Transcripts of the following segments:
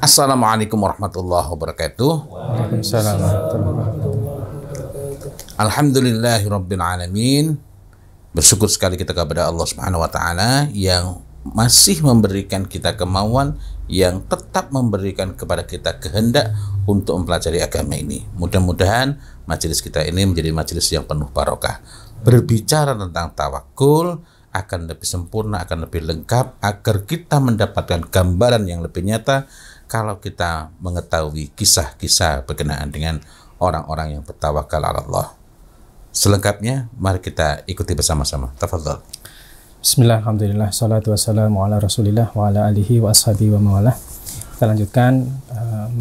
Assalamualaikum warahmatullahi wabarakatuh. Waalaikumsalam warahmatullahi wabarakatuh. Alhamdulillahirabbil alamin. Bersyukur sekali kita kepada Allah Subhanahu wa taala yang masih memberikan kita kemauan, yang tetap memberikan kepada kita kehendak untuk mempelajari agama ini. Mudah-mudahan majelis kita ini menjadi majelis yang penuh barokah. Berbicara tentang tawakul akan lebih sempurna, akan lebih lengkap, agar kita mendapatkan gambaran yang lebih nyata kalau kita mengetahui kisah-kisah berkenaan dengan orang-orang yang bertawakal ala Allah. Selengkapnya mari kita ikuti bersama-sama. Tafadhal. Bismillah, alhamdulillah, salatu wassalamu ala rasulillah wa ala alihi wa ashabihi wa mawalah. Kita lanjutkan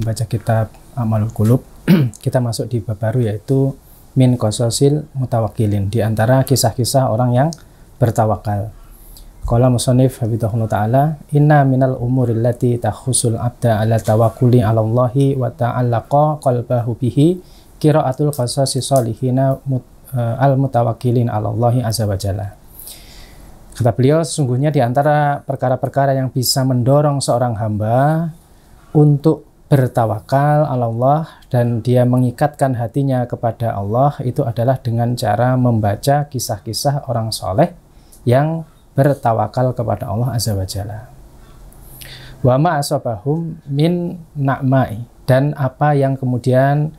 membaca kitab A'malul Qulub. Kita masuk di bab baru, yaitu min qasasil mutawakkilin, di antara kisah-kisah orang yang bertawakal. Qala musannif hafizahullah ta'ala, inna minal umuril lati takhusul abda ala tawakkuli ala Allahi wa ta'allaqa qalbahu bihi qira'atul qasasi salihina al mutawakkilin ala Allahi azza wa jalla. Kata beliau, sesungguhnya di antara perkara-perkara yang bisa mendorong seorang hamba untuk bertawakal ala Allah dan dia mengikatkan hatinya kepada Allah, itu adalah dengan cara membaca kisah-kisah orang soleh yang bertawakal kepada Allah azza wa jalla. Wa ma asabahum min na'mai, dan apa yang kemudian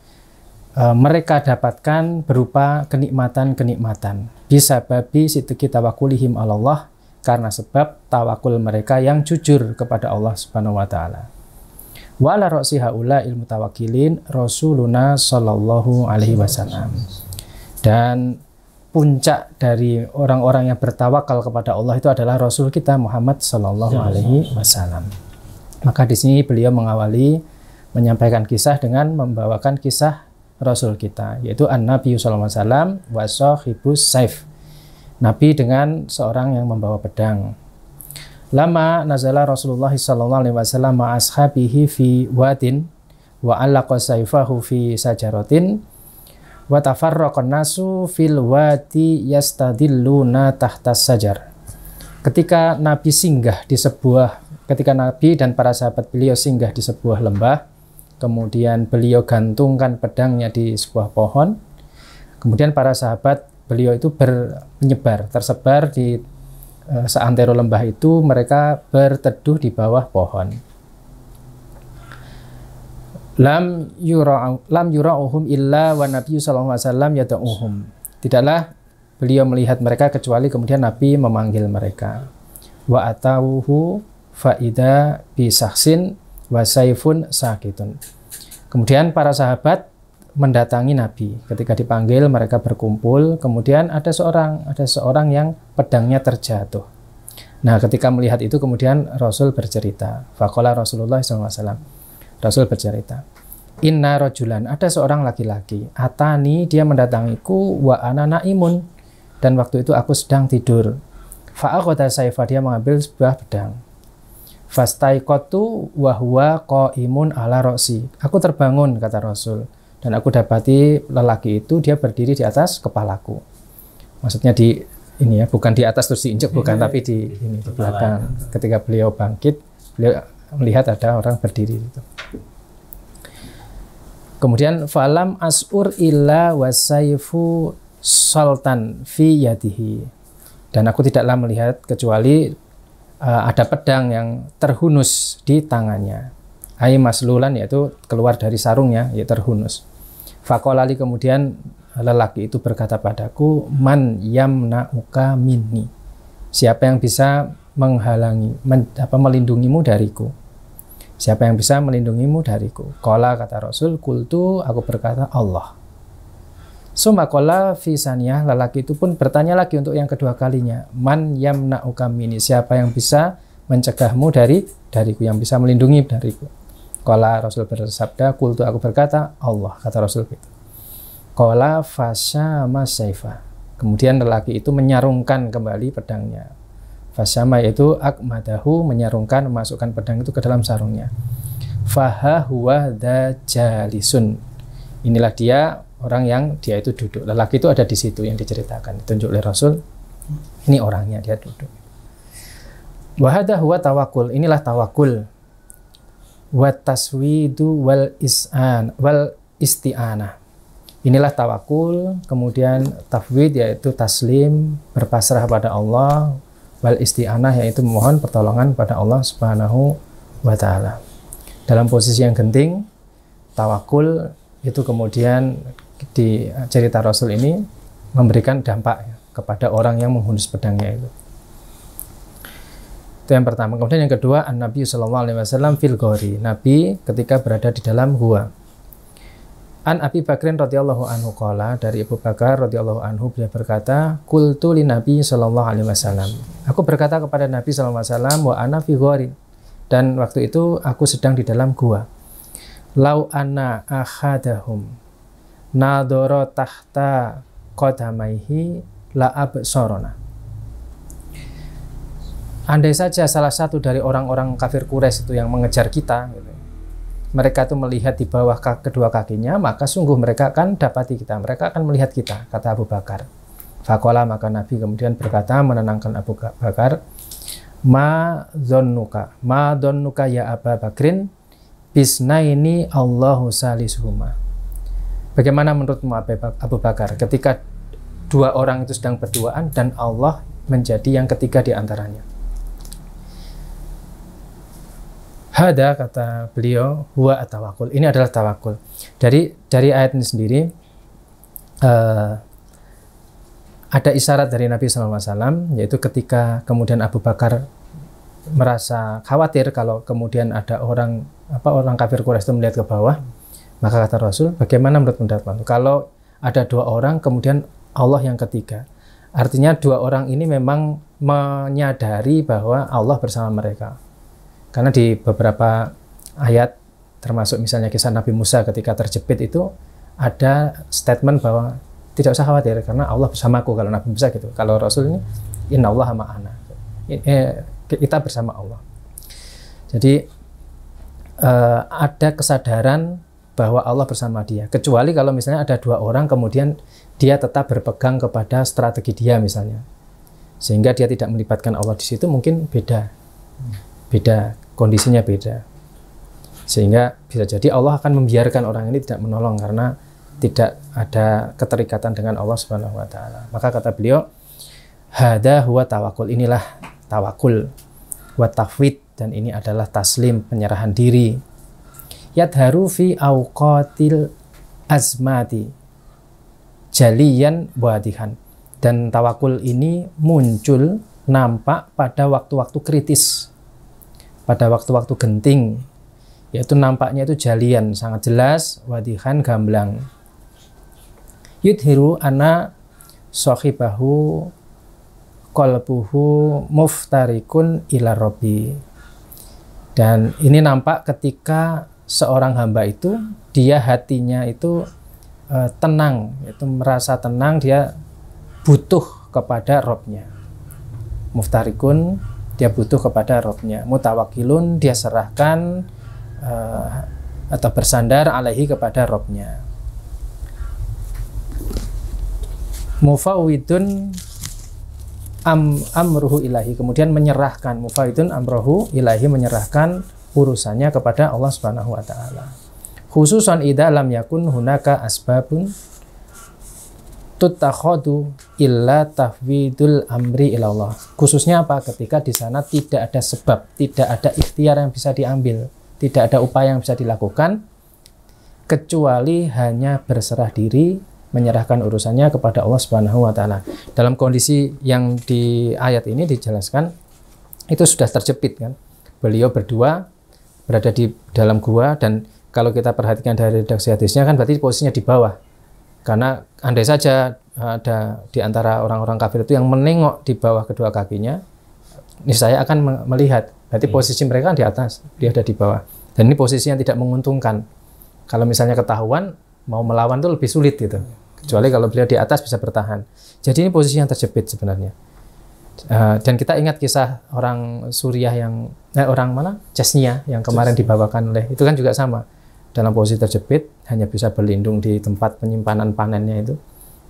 mereka dapatkan berupa kenikmatan-kenikmatan. Bisa babi sidqi tawakkulihim ala Allah, karena sebab tawakul mereka yang jujur kepada Allah Subhanahu wa taala. Wa ala ra'si haula ilmu tawakkilin Rasuluna sallallahu alaihi wasallam. Dan puncak dari orang-orang yang bertawakal kepada Allah itu adalah Rasul kita Muhammad sallallahu alaihi wasallam. Maka di sini beliau mengawali menyampaikan kisah dengan membawakan kisah Rasul kita, yaitu An-Nabi sallallahu alaihi wasallam wa sahibus saif. Nabi dengan seorang yang membawa pedang. Lama nazala Rasulullah sallallahu alaihi wasallam ma ashabihi fi wadin wa allaqa sayfahu fi sajaratin wa tafarraqan nasu fil wadi yastadilluna tahtas sajar. Ketika Nabi dan para sahabat beliau singgah di sebuah lembah, kemudian beliau gantungkan pedangnya di sebuah pohon. Kemudian para sahabat beliau itu tersebar di seantero lembah itu, mereka berteduh di bawah pohon. Lam yura'uhum illa wa nabiyyu sallallahu alaihi wasallam yad'uhum. Tidaklah beliau melihat mereka kecuali kemudian Nabi memanggil mereka. Wa atauhu faida bi sahsin wa saifun sakitun. Kemudian para sahabat mendatangi Nabi. Ketika dipanggil, mereka berkumpul. Kemudian ada seorang yang pedangnya terjatuh. Nah, ketika melihat itu kemudian Rasul bercerita. Faqala Rasulullah SAW. Rasul bercerita, inna rajulan, ada seorang laki-laki, atani, dia mendatangiku, wa ana naimun, dan waktu itu aku sedang tidur. Fa'akhadha sayfa, dia mengambil sebuah pedang. Fastaiqatu wa huwa qaimun ala ra'si. Aku terbangun, kata Rasul, dan aku dapati lelaki itu dia berdiri di atas kepalaku. Maksudnya di ini ya, bukan di atas terus diinjek, bukan, tapi di belakang. Ketika beliau bangkit, beliau melihat ada orang berdiri itu. Kemudian falam as'ur illa wasayfu sultan fi yadihi, dan aku tidaklah melihat kecuali ada pedang yang terhunus di tangannya. Ai maslulan, yaitu keluar dari sarungnya, yaitu terhunus. Faqolali, kemudian lelaki itu berkata padaku, man yamna'uka minni, siapa yang bisa melindungimu dariku? Siapa yang bisa melindungimu dariku? Qala, kata Rasul, qultu, aku berkata, Allah. Summa qala fi saniyah, lelaki itu pun bertanya lagi untuk yang kedua kalinya, man yamna'uka minni, siapa yang bisa mencegahmu dariku, yang bisa melindungi dariku? Qala, Rasul bersabda, qultu, aku berkata, Allah, kata Rasul itu. Qala fasyama sayfa, kemudian lelaki itu menyarungkan kembali pedangnya. Fasyama, yaitu akmadahu, menyarungkan, memasukkan pedang itu ke dalam sarungnya. Faha huwa dajalisun, inilah dia orang yang dia itu duduk. Lelaki itu ada di situ yang diceritakan, ditunjuk oleh Rasul. Ini orangnya, dia duduk. Wahada huwa tawakul, inilah tawakul. wa taswidu wal isti'anah. Inilah tawakul, kemudian tafwid yaitu taslim, berpasrah pada Allah, wal isti'anah yaitu memohon pertolongan pada Allah Subhanahu wa taala. Dalam posisi yang genting, tawakul itu kemudian di cerita Rasul ini memberikan dampak kepada orang yang menghunus pedangnya itu. Itu yang pertama. Kemudian yang kedua, An-Nabi SAW fil ghori. Nabi ketika berada di dalam gua. An Abi Bakrin radhiyallahu anhu qala, dari Abu Bakar radhiyallahu anhu, beliau berkata, qultu li Nabi SAW. Aku berkata kepada Nabi SAW, wa ana fi ghori. Dan waktu itu aku sedang di dalam gua. Lau anna akhadahum nadoro tahta qadamaihi la absorona. Andai saja salah satu dari orang-orang kafir Quraisy itu yang mengejar kita, gitu, mereka itu melihat di bawah kedua kakinya, maka sungguh mereka akan dapati kita, mereka akan melihat kita, kata Abu Bakar. Faqala, maka Nabi kemudian berkata menenangkan Abu Bakar, ma dhonnuka ya Abu Bakrin bisnaini Allahu salisuhuma. Bagaimana menurutmu Abu Bakar ketika dua orang itu sedang berduaan dan Allah menjadi yang ketiga di antaranya? Hada, kata beliau, huwa at-tawakul. Ini adalah tawakul. Dari ayat ini sendiri ada isyarat dari Nabi SAW, yaitu ketika kemudian Abu Bakar merasa khawatir kalau kemudian ada orang kafir Quraisy itu melihat ke bawah, maka kata Rasul, bagaimana menurut pendapatmu kalau ada dua orang kemudian Allah yang ketiga? Artinya dua orang ini memang menyadari bahwa Allah bersama mereka. Karena di beberapa ayat, termasuk misalnya kisah Nabi Musa ketika terjepit itu, ada statement bahwa tidak usah khawatir karena Allah bersamaku, kalau Nabi Musa gitu. Kalau Rasul ini, innallaha ma'ana. Kita bersama Allah. Jadi ada kesadaran bahwa Allah bersama dia. Kecuali kalau misalnya ada dua orang kemudian dia tetap berpegang kepada strategi dia misalnya, sehingga dia tidak melibatkan Allah di situ, mungkin beda, kondisinya beda. Sehingga bisa jadi Allah akan membiarkan orang ini tidak menolong karena tidak ada keterikatan dengan Allah Subhanahu wa taala. Maka kata beliau, hada huwa tawakul, inilah tawakul, wa tafwid, dan ini adalah taslim, penyerahan diri. Yadharu fi awqatil azmati jaliyan wadihan, dan tawakul ini muncul, nampak pada waktu-waktu kritis, pada waktu-waktu genting, yaitu nampaknya itu jalian, sangat jelas, wadihan, gamblang. Yudhiru anna sahibahu qalbuhu muftarikun ila rabbi. Dan ini nampak ketika seorang hamba itu, dia hatinya itu tenang, itu merasa tenang, dia butuh kepada Robnya. Muftarikun, dia butuh kepada Robnya. Mutawakilun, dia serahkan atau bersandar alaihi kepada Robnya. Mufawidun amruhu ilahi, kemudian menyerahkan, mufawidun amruhu ilahi, menyerahkan urusannya kepada Allah Subhanahu wa taala. Khususan idza lam yakun hunaka asbabun tutakhadu illa tafwidul amri ilallah. Khususnya apa? Ketika di sana tidak ada sebab, tidak ada ikhtiar yang bisa diambil, tidak ada upaya yang bisa dilakukan, kecuali hanya berserah diri, menyerahkan urusannya kepada Allah Subhanahu wa taala. Dalam kondisi yang di ayat ini dijelaskan, itu sudah terjepit kan. Beliau berdua berada di dalam gua, dan kalau kita perhatikan dari redaksi hadisnya kan berarti posisinya di bawah. Karena andai saja ada di antara orang-orang kafir itu yang menengok di bawah kedua kakinya, niscaya akan melihat. Berarti posisi mereka di atas, dia ada di bawah. Dan ini posisi yang tidak menguntungkan. Kalau misalnya ketahuan, mau melawan itu lebih sulit gitu. Kecuali kalau beliau di atas bisa bertahan. Jadi ini posisi yang terjepit sebenarnya. Dan kita ingat kisah orang Suriah yang orang mana? Chechnya yang kemarin dibawakan oleh, itu kan juga sama. Dalam posisi terjepit, hanya bisa berlindung di tempat penyimpanan panennya itu,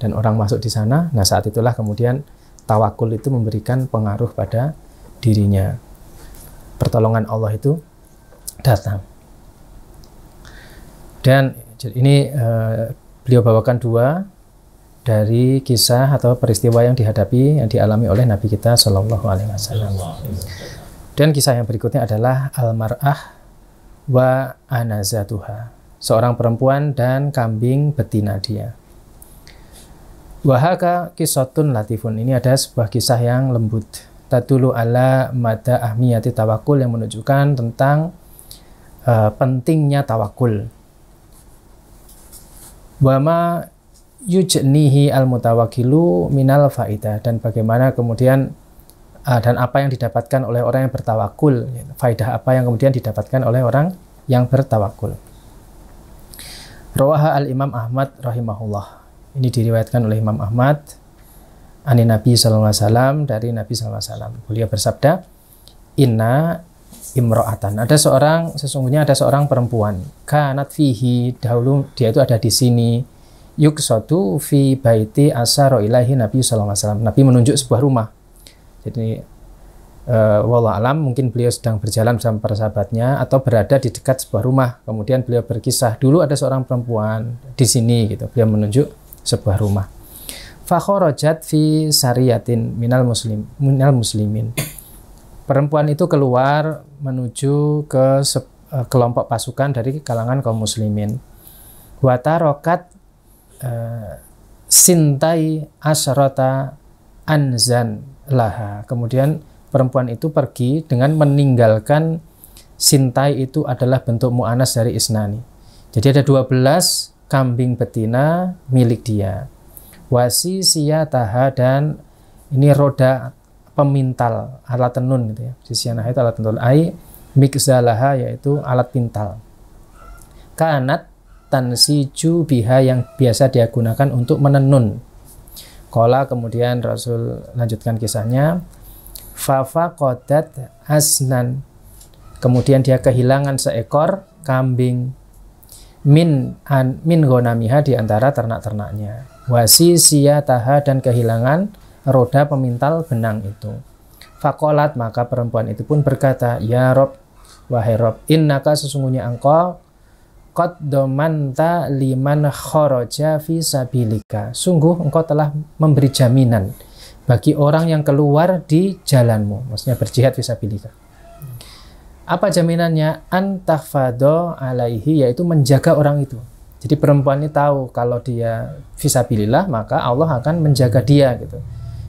dan orang masuk di sana. Nah, saat itulah kemudian tawakul itu memberikan pengaruh pada dirinya. Pertolongan Allah itu datang. Dan ini beliau bawakan dua dari kisah atau peristiwa yang dialami oleh Nabi kita Shallallahu Alaihi Wasallam. Dan kisah yang berikutnya adalah al-mar'ah wa anazatuha, seorang perempuan dan kambing betina dia. Wahaka kisotun latifun, ini ada sebuah kisah yang lembut. Tadulu ala mada ahmiyati tawakul, yang menunjukkan tentang pentingnya tawakul. Wama yujnihi al-mutawakilu minal faidah, dan bagaimana kemudian dan apa yang didapatkan oleh orang yang bertawakul, faidah apa yang kemudian didapatkan oleh orang yang bertawakul. Rawaha al-Imam Ahmad rahimahullah, ini diriwayatkan oleh Imam Ahmad ani Nabi sallallahu alaihi wasallam, dari Nabi sallallahu alaihi wasallam. Beliau bersabda, inna imro'atan, sesungguhnya ada seorang perempuan, kanat fihi, dahulu dia itu ada di sini, yuksatu fi baiti asaro ilahi Nabi sallallahu alaihi wasallam. Nabi menunjuk sebuah rumah. Jadi wallahu alam, mungkin beliau sedang berjalan bersama para sahabatnya atau berada di dekat sebuah rumah. Kemudian beliau berkisah, dulu ada seorang perempuan di sini gitu. Beliau menunjuk sebuah rumah. Fa kharajat fi sariyatin minal muslimin. Perempuan itu keluar menuju ke kelompok pasukan dari kalangan kaum muslimin. Wa tarokat sintai asyrata anzan laha. Kemudian perempuan itu pergi dengan meninggalkan sintai, itu adalah bentuk mu'anas dari isnani. Jadi ada 12 kambing betina milik dia. Wasi siyataha, dan ini roda pemintal, alat tenun gitu ya. Sisianah itu alat tenun. Ai mikzalaha, yaitu alat pintal. Kanat tansiju biha, yang biasa dia gunakan untuk menenun. Qala, kemudian Rasul lanjutkan kisahnya, fafa qadat asnan, kemudian dia kehilangan seekor kambing, min ghanamiha, di antara ternak-ternaknya, wasi siyataha, dan kehilangan roda pemintal benang itu. Faqalat, maka perempuan itu pun berkata, ya Rob, wahai Rob, innaka, sesungguhnya engkau, qad domanta liman kharaja fi sabilika, sungguh engkau telah memberi jaminan bagi orang yang keluar di jalanmu, maksudnya berjihad fi sabilika. Apa jaminannya? Antahfadho alaihi, yaitu menjaga orang itu. Jadi perempuan ini tahu kalau dia fi sabilillah, maka Allah akan menjaga dia gitu.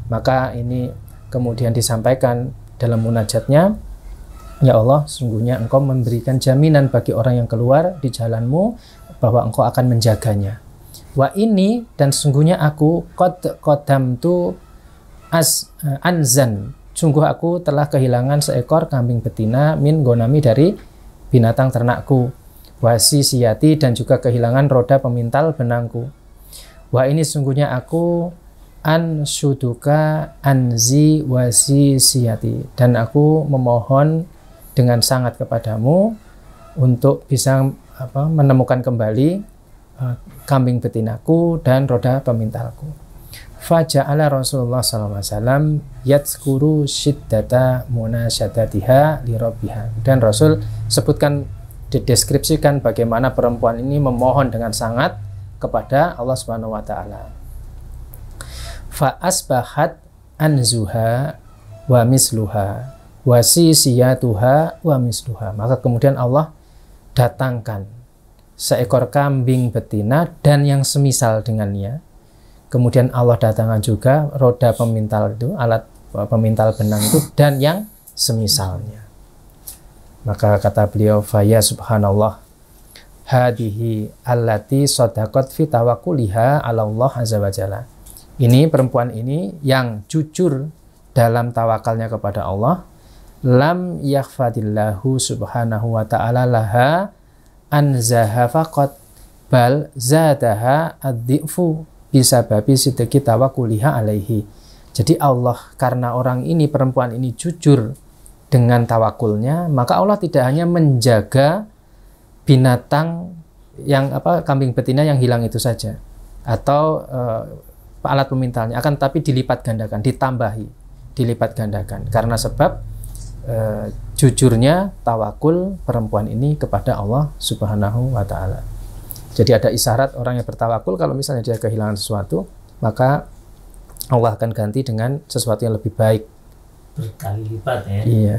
Maka ini kemudian disampaikan dalam munajatnya, ya Allah, sungguhnya engkau memberikan jaminan bagi orang yang keluar di jalanmu bahwa engkau akan menjaganya. Wa ini, dan sungguhnya aku qadamtu anzan, sungguh aku telah kehilangan seekor kambing betina min gonami, dari binatang ternakku. Wasi siyati, dan juga kehilangan roda pemintal benangku. Wa ini, sungguhnya aku ansyuduka anzi wasi siyati, dan aku memohon dengan sangat kepadamu untuk bisa menemukan kembali kambing betinaku dan roda pemintalku. Faja'ala Rasulullah SAW yadskuru syiddata munasyadatiha li rabbiha, dan Rasul sebutkan, dideskripsikan bagaimana perempuan ini memohon dengan sangat kepada Allah Subhanahu wa taala. Fa asbahat anzuha wa misluha wasi siyatuha wa misluha, maka kemudian Allah datangkan seekor kambing betina dan yang semisal dengannya. Kemudian Allah datangkan juga roda pemintal itu, alat pemintal benang itu, dan yang semisalnya. Maka kata beliau, faya subhanallah, hadihi allati sadaqat fi tawakkuliha ala Allah azza wa jalla. Ini perempuan ini yang jujur dalam tawakalnya kepada Allah. Lam yakhfadillahu subhanahu wa ta'ala laha anzaha faqat bal zadaha ad-dhi'fu bisababi sidqi tawakkuliha alaihi. Jadi Allah, karena orang ini, perempuan ini jujur dengan tawakulnya, maka Allah tidak hanya menjaga binatang yang kambing betina yang hilang itu saja, atau alat pemintalnya, akan tapi dilipat gandakan, dilipat gandakan, karena sebab jujurnya tawakul perempuan ini kepada Allah Subhanahu wa ta'ala. Jadi ada isyarat orang yang bertawakul, kalau misalnya dia kehilangan sesuatu, maka Allah akan ganti dengan sesuatu yang lebih baik. Berkali lipat ya. Iya.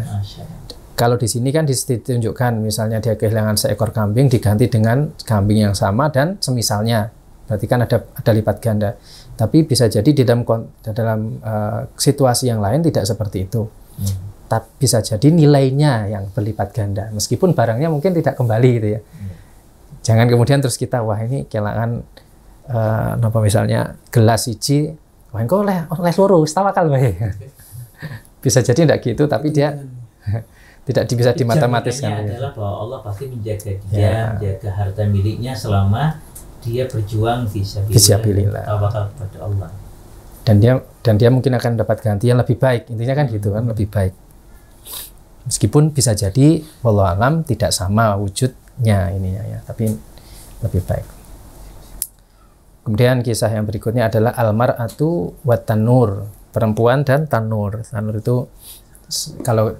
Kalau di sini kan ditunjukkan, misalnya dia kehilangan seekor kambing diganti dengan kambing yang sama dan semisalnya, berarti kan ada lipat ganda. Tapi bisa jadi di dalam situasi yang lain tidak seperti itu. Tapi bisa jadi nilainya yang berlipat ganda, meskipun barangnya mungkin tidak kembali gitu ya. Jangan kemudian terus kita, wah ini kehilangan misalnya gelas siji, wah engko oleh loro, tawakal wae. Bisa jadi tidak gitu, tapi dia tidak bisa dimatematiskan. Adalah bahwa Allah pasti menjaga dia, menjaga harta miliknya selama dia berjuang fisabilillah, tawakal kepada Allah. Dan dia mungkin akan dapat ganti yang lebih baik. Intinya kan gitu kan, lebih baik. Meskipun bisa jadi wallahu alam tidak sama wujudnya ininya ya, tapi lebih baik. Kemudian kisah yang berikutnya adalah almar'atu wat tanur, perempuan dan tanur. Tanur itu kalau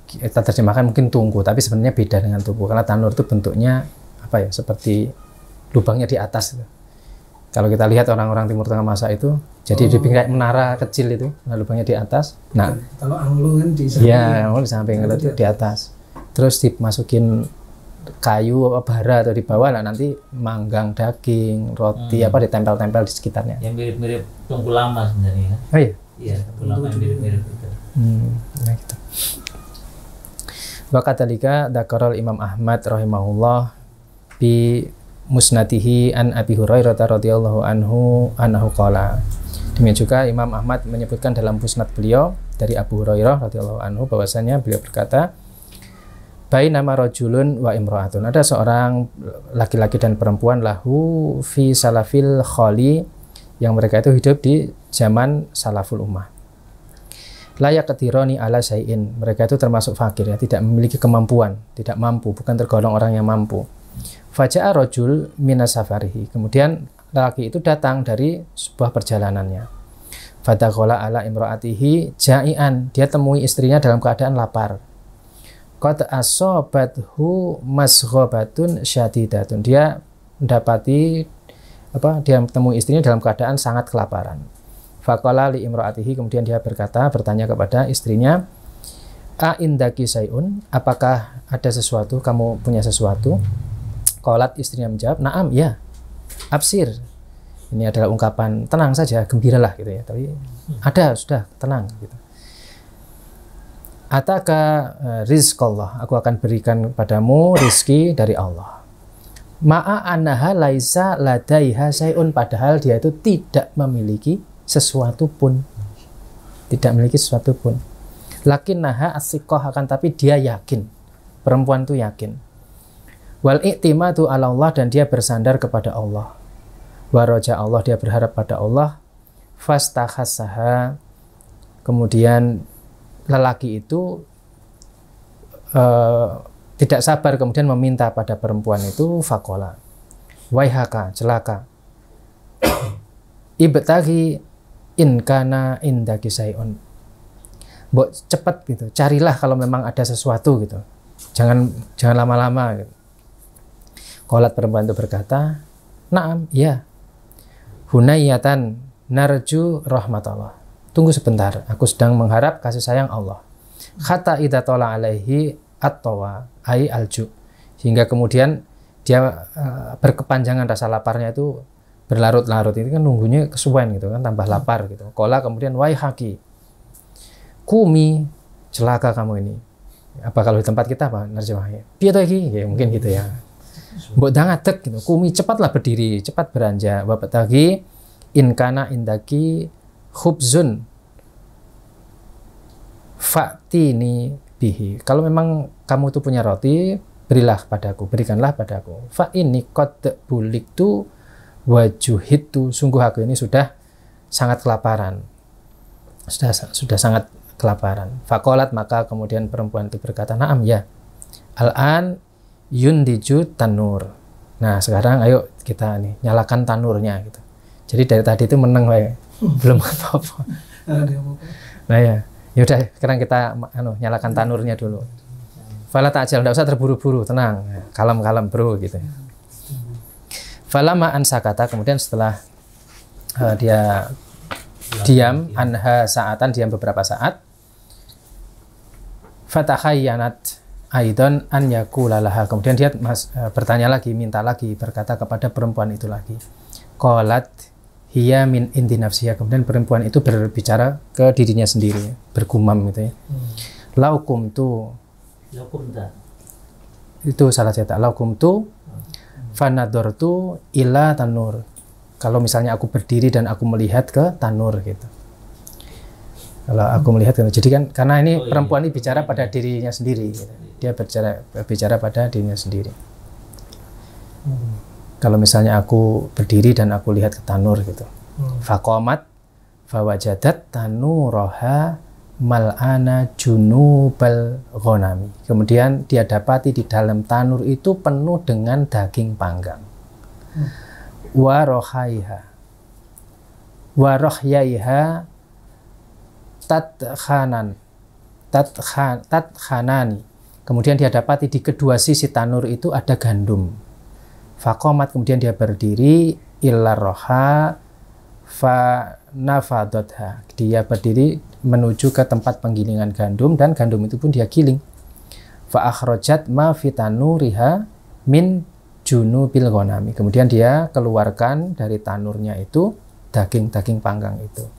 kita terjemahkan mungkin tungku, tapi sebenarnya beda dengan tungku karena tanur itu bentuknya apa ya, seperti lubangnya di atas. Kalau kita lihat orang-orang Timur Tengah masa itu, jadi dibikin kayak menara kecil itu, nah lubangnya di atas. Nah, kalau anglo kan di samping. Iya, anglo di samping, kalau itu di atas. Terus dimasukin kayu apa bara atau di bawah, lah nanti manggang daging, roti apa ditempel-tempel di sekitarnya. Yang mirip-mirip tungku lama sebenarnya. Oh iya. Iya, tungku lama mirip-mirip itu. Nah gitu. Wa kadzalika dzakarul Imam Ahmad rahimahullah bi musnadihi an Abi Hurairah radhiyallahu anhu qala. Demikian juga Imam Ahmad menyebutkan dalam musnad beliau dari Abu Hurairah radhiyallahu anhu bahwasanya beliau berkata, bainama rajulun wa imra'atun, ada seorang laki-laki dan perempuan lahu fi salafil khali, yang mereka itu hidup di zaman salaful ummah. La yaqdirani ala syai'in, mereka itu termasuk fakir ya, tidak memiliki kemampuan, tidak mampu, bukan tergolong orang yang mampu. Faja'a rajul minas safarihi, kemudian laki itu datang dari sebuah perjalanannya. Fadakhala ala imra'atihi ja'ian, dia temui istrinya dalam keadaan lapar. Qad asobathu masghabatun syadidatun, dia mendapati dia temui istrinya dalam keadaan sangat kelaparan. Faqala li imra'atihi, kemudian dia bertanya kepada istrinya, a indaki sayun, apakah ada sesuatu, kamu punya sesuatu? Qalat, istrinya menjawab, na'am, ya. Absir, ini adalah ungkapan tenang saja, gembiralah gitu ya, tapi ada, sudah tenang gitu. Ataka rizqallah, aku akan berikan padamu rizki dari Allah. Ma'a annaha laisa ladaiha sayun, padahal dia itu tidak memiliki sesuatu pun, tidak memiliki sesuatu pun. Lakinnaha as-siqah, akan tapi dia yakin, perempuan itu yakin. Wal i'timadu 'ala Allah, dan dia bersandar kepada Allah. Wa raja Allah, dia berharap pada Allah. Fastakhassaha, kemudian lelaki itu tidak sabar, kemudian meminta pada perempuan itu, faqala, waihaka, celaka, ibtaghi in kana indaki sayun, mbok cepat gitu, carilah kalau memang ada sesuatu gitu, jangan lama-lama gitu. Qalat, perempuan itu berkata, na'am, ya. Hunayyatan narju rahmatullah, tunggu sebentar, aku sedang mengharap kasih sayang Allah. Khatta idza tala alaihi at-tawa ai alju, hingga kemudian dia berkepanjangan rasa laparnya itu berlarut-larut, ini kan nunggunya kesuwen gitu kan, tambah lapar gitu. Qala, kemudian waihaki, kumi, celaka kamu ini. Apa kalau di tempat kita apa nerjemahnya? Piye to iki? Ya mungkin gitu ya. Mbok dangadeg gitu. Kumi, cepatlah berdiri, cepat beranjak. Bapak tagi inkana indaki khubzun fa'tini bihi. Kalau memang kamu tuh punya roti, berilah padaku, berikanlah padaku. Fa ini qad buliktu wajuhitu, sungguh aku ini sudah sangat kelaparan. Sudah sangat kelaparan. Faqalat, maka kemudian perempuan itu berkata, na'am, ya. Al-an yundiju tanur. Nah, sekarang ayo kita nih nyalakan tanurnya gitu. Jadi dari tadi itu meneng wae. Belum apa-apa. Nah ya, yaudah sekarang kita nyalakan tanurnya dulu. Fala ta'jal, enggak usah terburu-buru, tenang. Kalem-kalem bro gitu. Falama ansakata, kemudian setelah dia diam, anha saatan, diam beberapa saat, fatakhayyanat aidon an yakulalaha, kemudian dia bertanya lagi, minta lagi, berkata kepada perempuan itu lagi, qalat hiya min indi nafsiha, kemudian perempuan itu berbicara ke dirinya sendiri, bergumam gitu ya. Laukumtu, itu salah cetak, laukumtu fanadortu ila tanur, kalau misalnya aku berdiri dan aku melihat ke tanur gitu. Kalau aku melihat, jadi kan karena ini perempuan ini bicara pada dirinya sendiri gitu. Dia bicara pada dirinya sendiri. Kalau misalnya aku berdiri dan aku lihat ke tanur gitu. Faqamat fawajadat tanuraha mal'ana junubal ghanami. Kemudian dia dapati di dalam tanur itu penuh dengan daging panggang. Wa rohaiha wa rohyaiha tatkhanani. Kemudian dia dapati di kedua sisi tanur itu ada gandum. Faqamat, kemudian dia berdiri, illa roha fa nafadotha, dia berdiri menuju ke tempat penggilingan gandum dan gandum itu pun dia giling. Fa akhrajat ma fi tanuriha min junubil ghanami, kemudian dia keluarkan dari tanurnya itu daging-daging panggang itu.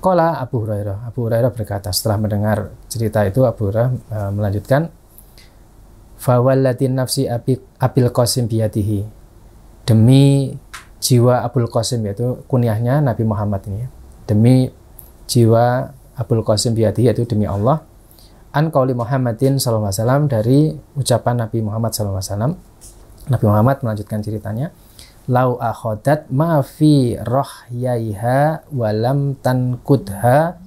Qala Abu Hurairah berkata, setelah mendengar cerita itu Abu Hurairah melanjutkan, fawallatin nafsi Abil Qasim biyadihi, demi jiwa Abul Qasim, yaitu kunyahnya Nabi Muhammad ini ya. Demi jiwa Abul Qasim biyadihi, yaitu demi Allah, an qauli Muhammadin sallallahu alaihi wasallam, dari ucapan Nabi Muhammad sallallahu alaihi wasallam. Nabi Muhammad melanjutkan ceritanya, lau akhodat ma fi rohyaiha walam tankudha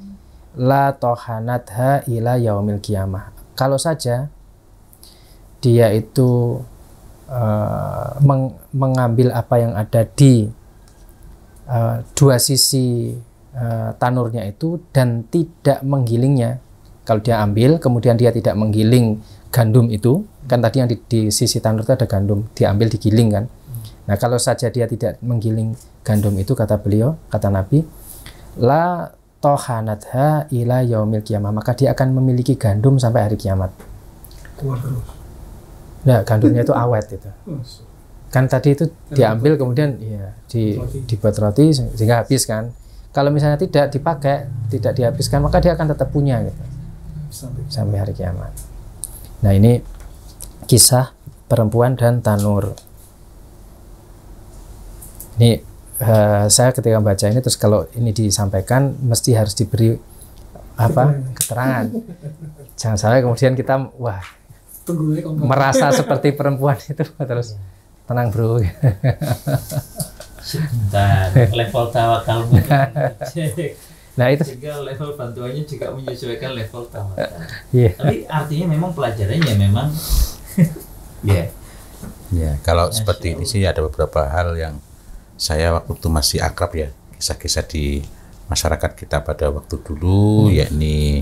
la tohanatha ila yaumil qiyamah. Kalau saja dia itu mengambil apa yang ada di dua sisi tanurnya itu dan tidak menggilingnya. Kalau dia ambil kemudian dia tidak menggiling gandum itu, kan tadi yang di sisi tanur itu ada gandum, diambil digiling kan. Nah, kalau saja dia tidak menggiling gandum itu, kata beliau, kata Nabi, la tohanatha ila yaumil qiyamah, maka dia akan memiliki gandum sampai hari kiamat. Nah, gandumnya itu awet itu. Kan tadi itu diambil kemudian ya dibuat roti sehingga habis kan. Kalau misalnya tidak dipakai, tidak dihabiskan, maka dia akan tetap punya gitu. Sampai hari kiamat. Nah, ini kisah perempuan dan tanur. Ini saya ketika membaca ini, terus kalau ini disampaikan mesti harus diberi keterangan. Jangan sampai kemudian kita merasa seperti perempuan itu, terus tenang bro. Dan level tawakal. Nah itu. Sehingga level bantuannya juga menyesuaikan level tawakal. Yeah. Tapi artinya memang pelajarannya memang. Ya, kalau seperti ini sih ada beberapa hal yang saya waktu itu masih akrab ya, kisah-kisah di masyarakat kita pada waktu dulu, yakni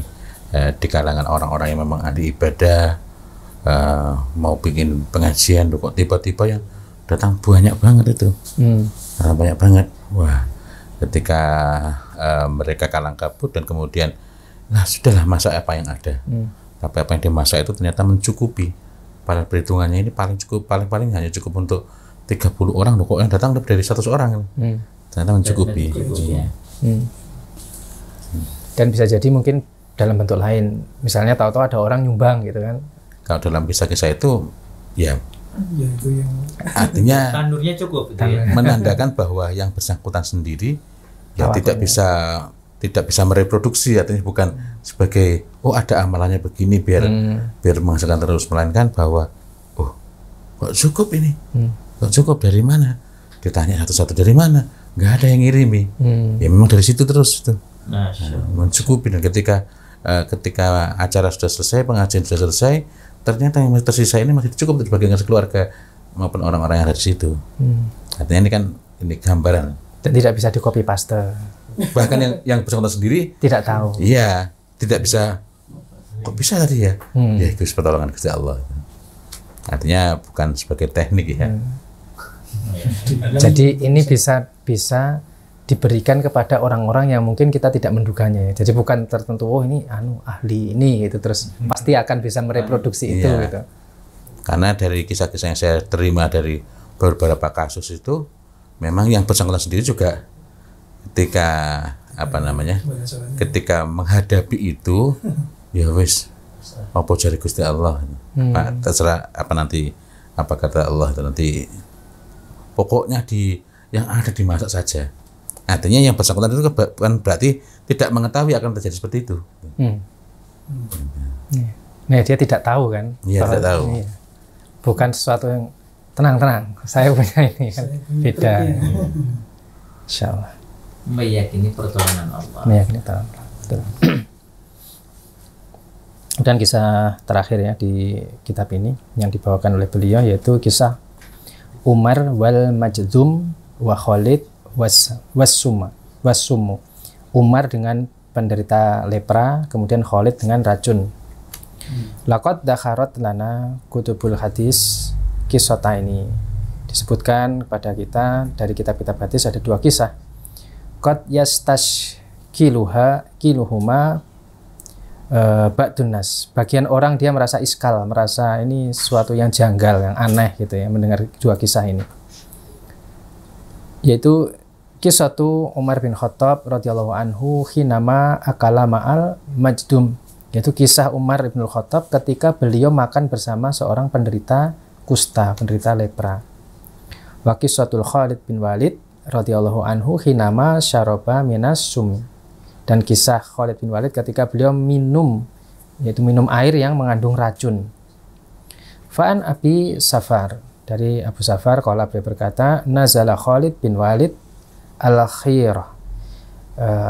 di kalangan orang-orang yang memang ahli ibadah, mau bikin pengajian, kok tiba-tiba yang datang banyak banget itu, datang banyak banget. Wah, ketika mereka kalang kabut dan kemudian, nah sudahlah masak apa yang ada, tapi apa yang dimasak itu ternyata mencukupi. Pada perhitungannya ini paling hanya cukup untuk 30 orang loh, kok yang datang lebih dari 100 orang ternyata mencukupi. Dan bisa jadi mungkin dalam bentuk lain, misalnya tahu-tahu ada orang nyumbang gitu kan. Kalau dalam kisah-kisah itu ya itu yang artinya tanurnya cukup gitu ya? Menandakan bahwa yang bersangkutan sendiri ya tidak bisa mereproduksi, artinya bukan sebagai ada amalannya begini biar menghasilkan terus, melainkan bahwa kok cukup ini, kok cukup dari mana, ditanya satu-satu dari mana, nggak ada yang ngirimi, ya memang dari situ terus itu mencukupi. Dan ketika acara sudah selesai, pengajian sudah selesai, ternyata yang masih tersisa ini masih cukup untuk bagian keluarga maupun orang-orang yang ada di situ. Artinya ini kan gambaran dan tidak bisa di copy paste. Bahkan yang bersangkutan sendiri tidak tahu. Iya, tidak bisa. Kok bisa tadi ya? Ya itu pertolongan Gusti Allah. Artinya bukan sebagai teknik ya. Jadi ini bisa diberikan kepada orang-orang yang mungkin kita tidak menduganya ya. Jadi bukan tertentu, oh ini ahli ini gitu, terus pasti akan bisa mereproduksi itu gitu. Karena dari kisah-kisah yang saya terima dari beberapa kasus itu, memang yang bersangkutan sendiri juga ketika ketika menghadapi itu, ya wis apa jari Gusti Allah, Pak, terserah apa kata Allah itu nanti, pokoknya yang ada dimasak saja. Artinya yang bersangkutan itu bukan berarti tidak mengetahui akan terjadi seperti itu. Nah, dia tidak tahu kan? Iya, tidak tahu. Iya. Bukan sesuatu yang tenang, saya punya ini kan, beda. Insya Allah. Meyakini pertolongan Allah. Meyakini pertolongan Allah. Betul. Dan kisah terakhir ya di kitab ini yang dibawakan oleh beliau yaitu kisah Umar wal Majdzum wa Khalid wassumu. Umar dengan penderita lepra, kemudian Khalid dengan racun. Laqad dakharat lana kutubul hadis kisota ini. Disebutkan kepada kita dari kitab-kitab hadis ada dua kisah. Qad kiluhuma ba'dun nas. Bagian orang dia merasa iskal, merasa ini sesuatu yang janggal, yang aneh gitu ya mendengar dua kisah ini. Yaitu kisah Umar bin Khattab radhiyallahu anhu hinama akala ma'al Majdzum, yaitu kisah Umar bin Khattab ketika beliau makan bersama seorang penderita kusta, penderita lepra. Wa kisahul Khalid bin Walid radhiyallahu anhu hinama syaraba minas sum, dan kisah Khalid bin Walid ketika beliau minum, yaitu minum air yang mengandung racun. Fa'an Abi Safar, dari Abu Safar qala beliau berkata, nazala Khalid bin Walid al-Khirah.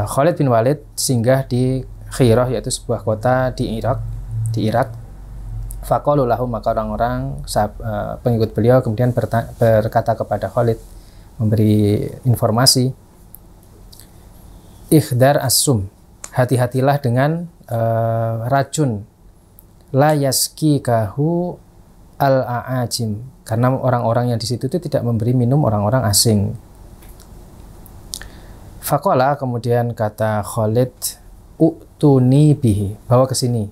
Khalid bin Walid singgah di Khirah, yaitu sebuah kota di Irak. Faqalu lahu, maka orang-orang pengikut beliau kemudian berkata kepada Khalid, memberi informasi, ikhdar as-sum, hati-hatilah dengan racun, la yaskikahu al-a'ajim, karena orang-orang yang di situ itu tidak memberi minum orang-orang asing. Faqala, kemudian kata Khalid, u'tuni bihi, bawa ke sini,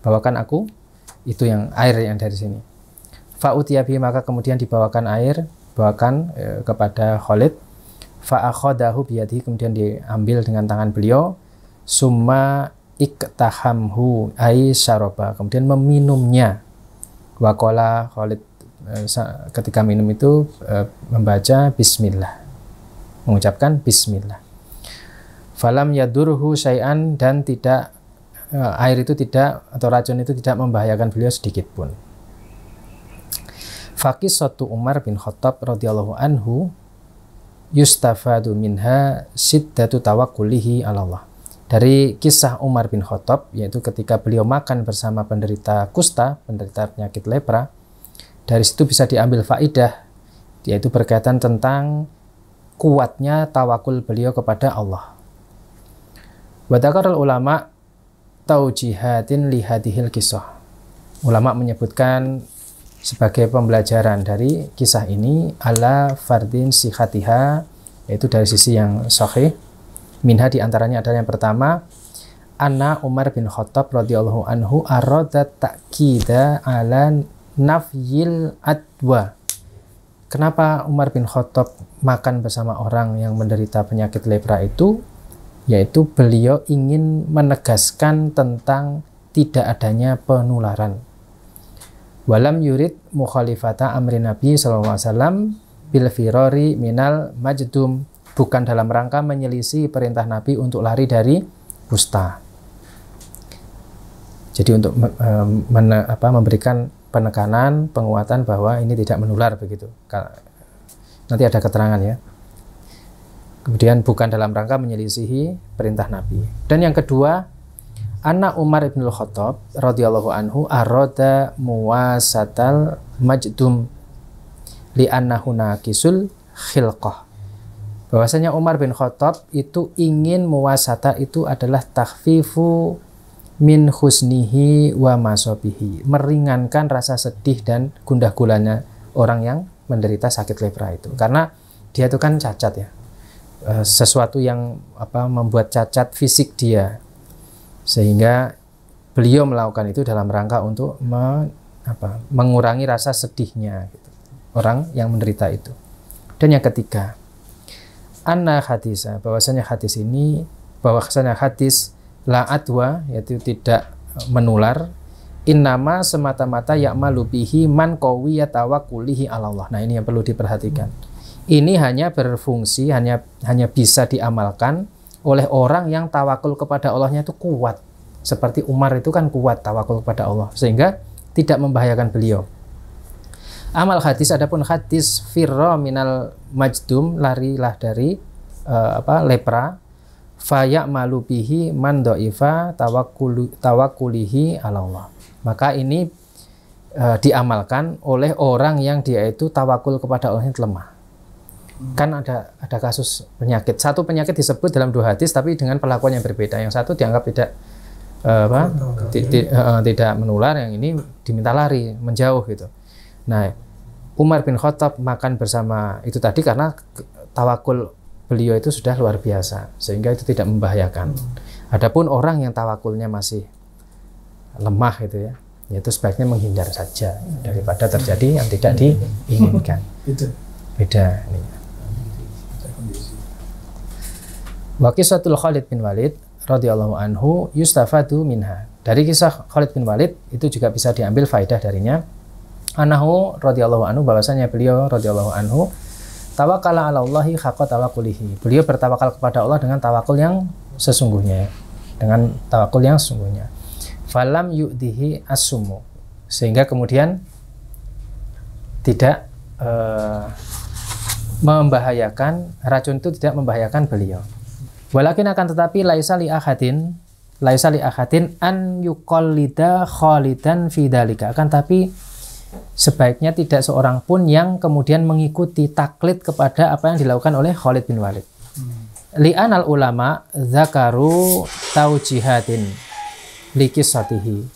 bawakan aku itu yang air yang dari sini. Fa'utiya bihi, maka kemudian dibawakan air, kepada Khalid. Fa'akhadahu biyadihi, kemudian diambil dengan tangan beliau. Summa iktahamhu ay syaraba, kemudian meminumnya. Waqala Khalid ketika minum itu membaca bismillah, mengucapkan bismillah. Falam yadurhu syai'an, dan tidak air itu tidak, atau racun itu tidak membahayakan beliau sedikit pun. Faqisatu Umar bin Khattab radhiyallahu anhu yustafadu minha siddatu tawakkulihi ala Allah. Dari kisah Umar bin Khattab, yaitu ketika beliau makan bersama penderita kusta, penderita penyakit lepra, dari situ bisa diambil faidah, yaitu berkaitan tentang kuatnya tawakul beliau kepada Allah. Wa dzakarul ulama taujihatin li hadhil kisah. Ulama menyebutkan sebagai pembelajaran dari kisah ini ala fardin sihatiha, yaitu dari sisi yang sahih. Minha, diantaranya adalah yang pertama, anna Umar bin Khattab radhiyallahu anhu arada ta'kida ala nafyil adwa. Kenapa Umar bin Khattab makan bersama orang yang menderita penyakit lepra itu? Yaitu beliau ingin menegaskan tentang tidak adanya penularan. Walam yurid mukhalifata amri Nabi SAW bil firari minal Majdzum, bukan dalam rangka menyelisih perintah Nabi untuk lari dari kusta. Jadi untuk memberikan penekanan, penguatan bahwa ini tidak menular begitu. Nanti ada keterangan ya. Kemudian bukan dalam rangka menyelisihi perintah Nabi. Dan yang kedua, anna Umar bin Khattab radhiyallahu anhu arada muwasatal Majdzum li annahu naqisul khilqah. Bahwasanya Umar bin Khattab itu ingin muwasata, itu adalah takhfifu min husnihi wa masobihi, meringankan rasa sedih dan gundah gulana orang yang menderita sakit lepra itu, karena dia itu kan cacat ya, sesuatu yang membuat cacat fisik dia, sehingga beliau melakukan itu dalam rangka untuk mengurangi rasa sedihnya gitu, orang yang menderita itu. Dan yang ketiga, anna hadisa, bahwasanya hadis la adwa, yaitu tidak menular, innama semata-mata ya'malu bihi man qawiyya tawakkulihi 'ala Allah. Nah, ini yang perlu diperhatikan. Ini hanya berfungsi, hanya bisa diamalkan oleh orang yang tawakul kepada Allahnya itu kuat. Seperti Umar itu kan kuat tawakul kepada Allah, sehingga tidak membahayakan beliau. Amal hadis, adapun hadis firra minal majdum, larilah dari lepra, fa ya'malu bihi man dha'ifa tawakkulihi 'ala Allah. Maka ini diamalkan oleh orang yang dia itu tawakul kepada Allah yang lemah. Kan ada kasus penyakit. Satu penyakit disebut dalam dua hadis tapi dengan perlakuan yang berbeda. Yang satu dianggap tidak menular, yang ini diminta lari, menjauh gitu. Nah, Umar bin Khattab makan bersama itu tadi karena tawakul beliau itu sudah luar biasa, sehingga itu tidak membahayakan. Adapun orang yang tawakulnya masih lemah gitu ya, yaitu sebaiknya menghindar saja daripada terjadi yang tidak diinginkan. Beda ini. Wa qissatul Khalid bin Walid radhiyallahu anhu yustafadu minha. Dari kisah Khalid bin Walid itu juga bisa diambil faedah darinya. Anahu radhiyallahu anhu, bahwasanya beliau radhiyallahu anhu tawakkala 'ala Allahi haqqa tawakkulihi. Beliau bertawakal kepada Allah dengan tawakul yang sesungguhnya, dengan tawakul yang sesungguhnya. Falam yu'dihi as-sumu, sehingga kemudian tidak membahayakan, racun itu tidak membahayakan beliau. Walakin akan tetapi laisa li ahadin an yuqallida Khalidan fi dzalika. Akan tapi sebaiknya tidak seorang pun yang kemudian mengikuti taklid kepada apa yang dilakukan oleh Khalid bin Walid. Li'anal ulama zakaru taujihatin likisatihi,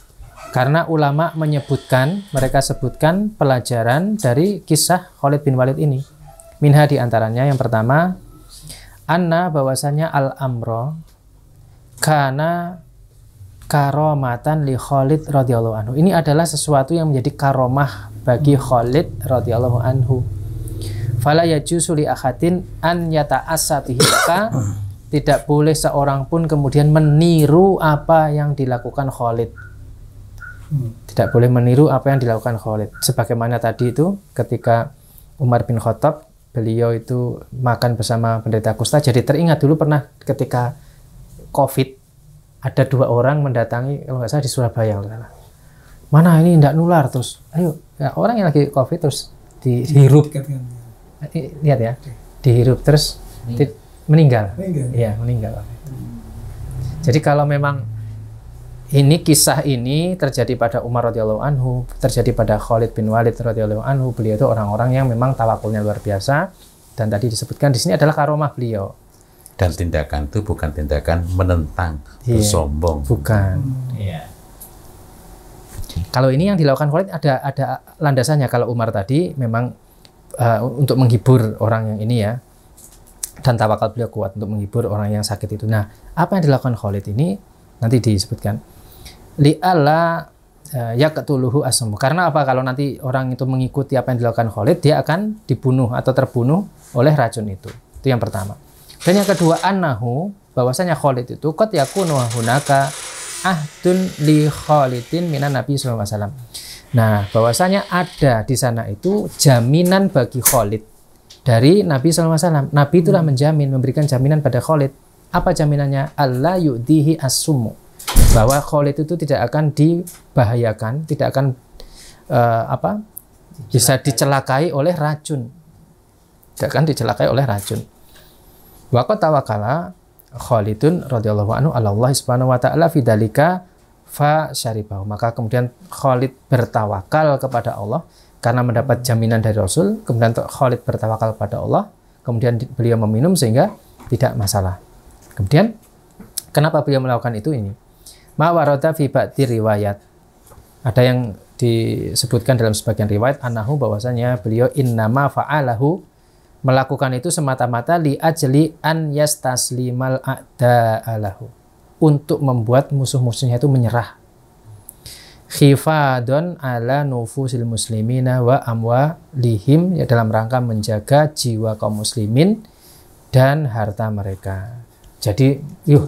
karena ulama menyebutkan, mereka sebutkan pelajaran dari kisah Khalid bin Walid ini. Minha diantaranya yang pertama, anna, bahwasanya al-amro kana karomatan li Khalid radhiyallahu anhu. Ini adalah sesuatu yang menjadi karomah bagi Khalid radhiyallahu anhu. Fala yajuzu li ahadin an yata'assa bihi, tidak boleh seorang pun kemudian meniru apa yang dilakukan Khalid. Tidak boleh meniru apa yang dilakukan Khalid. Sebagaimana tadi itu ketika Umar bin Khattab, beliau itu makan bersama penderita kusta. Jadi teringat dulu pernah ketika COVID, ada 2 orang mendatangi, kalau nggak salah di Surabaya, mana ini tidak nular, terus ayo ya, orang yang lagi COVID terus dihirup, lihat ya, dihirup terus meninggal. Iya, meninggal. Jadi kalau memang ini kisah ini terjadi pada Umar radhiyallahu anhu, terjadi pada Khalid bin Walid radhiyallahu anhu, beliau itu orang-orang yang memang tawakulnya luar biasa, dan tadi disebutkan di sini adalah karomah beliau. Dan tindakan itu bukan tindakan menentang, bersombong. Bukan. Iya. Kalau ini yang dilakukan Khalid ada landasannya. Kalau Umar tadi memang untuk menghibur orang yang ini ya, dan tawakal beliau kuat untuk menghibur orang yang sakit itu. Nah, apa yang dilakukan Khalid ini nanti disebutkan li'alla yaqtuluhu asmu. Karena apa? Kalau nanti orang itu mengikuti apa yang dilakukan Khalid, dia akan dibunuh atau terbunuh oleh racun itu. Itu yang pertama. Dan yang kedua, annahu, bahwasanya Khalid itu qad yakunu hunaka ahdun li Khalidin minan Nabi sallallahu alaihi wasallam. Nah, bahwasanya ada di sana itu jaminan bagi Khalid dari Nabi SAW. Nabi itulah menjamin, memberikan jaminan pada Khalid. Apa jaminannya? Allah yu'dihi as-sumu, bahwa Khalid itu tidak akan dibahayakan, tidak akan bisa dicelakai oleh racun. Tidak akan dicelakai oleh racun. Wa qad tawakkala Khalidun radhiyallahu anhu ala Allah subhanahu wa ta'ala fi dzalika fa syaribahu. Maka kemudian Khalid bertawakal kepada Allah karena mendapat jaminan dari Rasul. Kemudian Khalid bertawakal pada Allah, kemudian beliau meminum sehingga tidak masalah. Kemudian kenapa beliau melakukan itu ini? Ma warada fi ba'di riwayat. Ada yang disebutkan dalam sebagian riwayat annahu bahwasanya beliau innama fa'alahu melakukan itu semata-mata li ajli an yastaslimal a'da'alahu untuk membuat musuh-musuhnya itu menyerah. Khifadun ala nufusil muslimina wa amwalihim, ya dalam rangka menjaga jiwa kaum muslimin dan harta mereka. Jadi,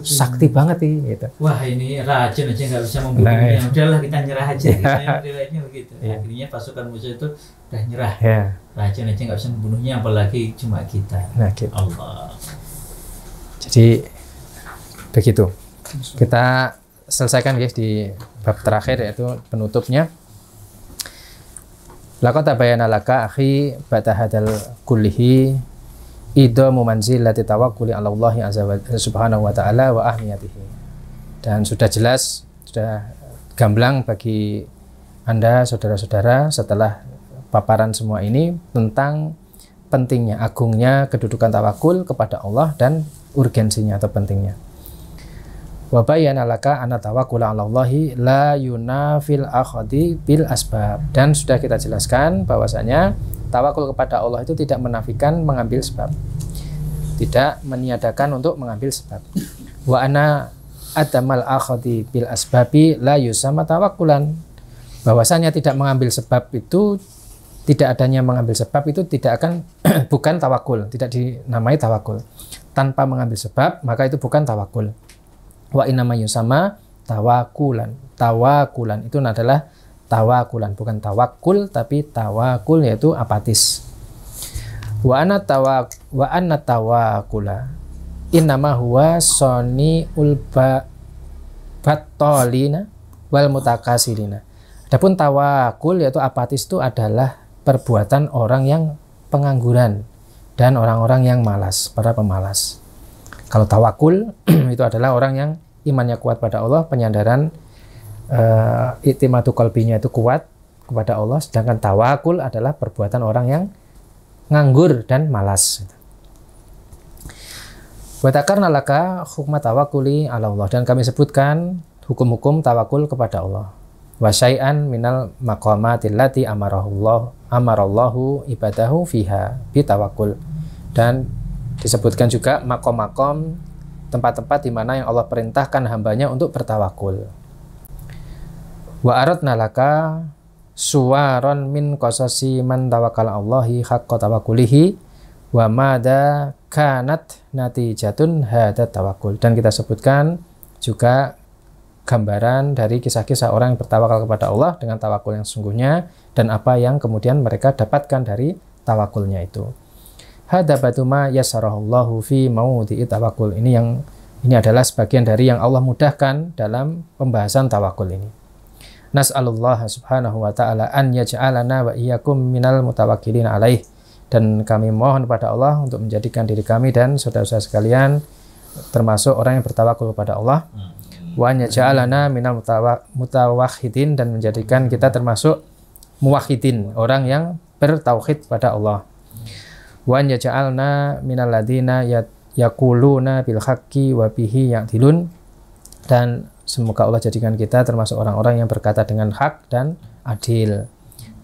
sakti banget nih gitu. Wah, ini racun aja nggak bisa membunuhnya. Udahlah kita nyerah aja. Nilainya begitu. Akhirnya pasukan musuh itu udah nyerah. Racun aja nggak bisa membunuhnya, apalagi cuma kita. Nah, gitu. Allah. Jadi begitu. Kita selesaikan guys di bab terakhir yaitu penutupnya. Laqad tabayyana laka akhi ba'da hadzal kullihi idamu manzilati tawakkuli 'ala Allah azza wa subhanahu wa ta'ala wa ahmiyatihi. Dan sudah jelas, sudah gamblang bagi Anda saudara-saudara setelah paparan semua ini tentang pentingnya, agungnya kedudukan tawakul kepada Allah dan urgensinya atau pentingnya. Wa bayyana laka anna tawakkula 'ala Allahi la yunafil akhdi bil asbab. Dan sudah kita jelaskan bahwasanya tawakul kepada Allah itu tidak menafikan mengambil sebab, tidak meniadakan untuk mengambil sebab. Wa ana adamal akhdi bil asbabi la yusama tawakkulan. Bahwasanya tidak mengambil sebab itu, tidak adanya mengambil sebab itu tidak akan bukan tawakul, tidak dinamai tawakul. Tanpa mengambil sebab maka itu bukan tawakul. Wa innama yusama tawakulan. Tawakulan itu adalah tawakulan, bukan tawakul tapi tawakul, yaitu apatis. Wa anna tawakula innama huwa soni'ul battalina wal mutakasirina. Adapun tawakul yaitu apatis itu adalah perbuatan orang yang pengangguran dan orang-orang yang malas, para pemalas. Kalau tawakul itu adalah orang yang imannya kuat pada Allah, penyandaran iktimadu qalbinya itu kuat kepada Allah, sedangkan tawakul adalah perbuatan orang yang nganggur dan malas. Wa takarna laka hukma tawakkuli 'ala Allah, dan kami sebutkan hukum-hukum tawakul kepada Allah. Wa syai'an minal maqamatil lati amarallahu ibadahu fiha bi tawakkul, dan disebutkan juga makom-makom, tempat-tempat di mana yang Allah perintahkan hambanya untuk bertawakul. Wa aradna laka suwaron min qasasi man tawakkala Allahi haqqa tawakkulihi wa madza kanat natijatun hadza tawakkul. Dan kita sebutkan juga gambaran dari kisah-kisah orang yang bertawakal kepada Allah dengan tawakul yang sesungguhnya dan apa yang kemudian mereka dapatkan dari tawakulnya itu. Hadza batuma yasarahullahu fi maudhi'i tawakkul. Ini adalah sebagian dari yang Allah mudahkan dalam pembahasan tawakul ini. Nas'alullah subhanahu wa ta'ala an yaj'alana wa iyyakum minal mutawakkilin alaih. Dan kami mohon kepada Allah untuk menjadikan diri kami dan saudara-saudara sekalian termasuk orang yang bertawakul kepada Allah. Wa an yaj'alana minal mutawahhidin, dan menjadikan kita termasuk muwahhidin, orang yang bertauhid pada Allah. Wa an yaj'alna minal ladzina yaquluna bil haqqi wa bihi ya'dilun, dan semoga Allah jadikan kita termasuk orang-orang yang berkata dengan hak dan adil.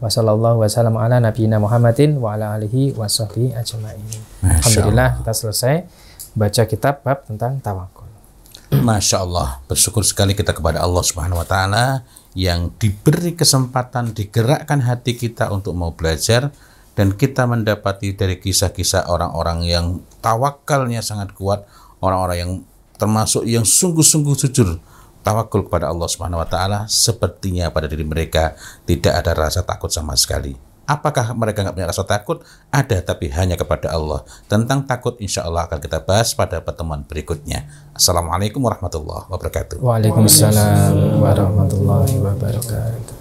Wa sallallahu wa sallam ala nabiyina Muhammadin wa ala alihi wa sahbihi ajma'in. Alhamdulillah kita selesai baca kitab bab tentang tawakul. Masya Allah, bersyukur sekali kita kepada Allah Subhanahu wa Ta'ala yang diberi kesempatan, digerakkan hati kita untuk mau belajar, dan kita mendapati dari kisah-kisah orang-orang yang tawakalnya sangat kuat, orang-orang yang termasuk yang sungguh-sungguh jujur tawakul kepada Allah Subhanahu wa Ta'ala, sepertinya pada diri mereka tidak ada rasa takut sama sekali. Apakah mereka nggak punya rasa takut? Ada, tapi hanya kepada Allah. Tentang takut insya Allah akan kita bahas pada pertemuan berikutnya. Assalamualaikum warahmatullahi wabarakatuh. Waalaikumsalam warahmatullahi wabarakatuh.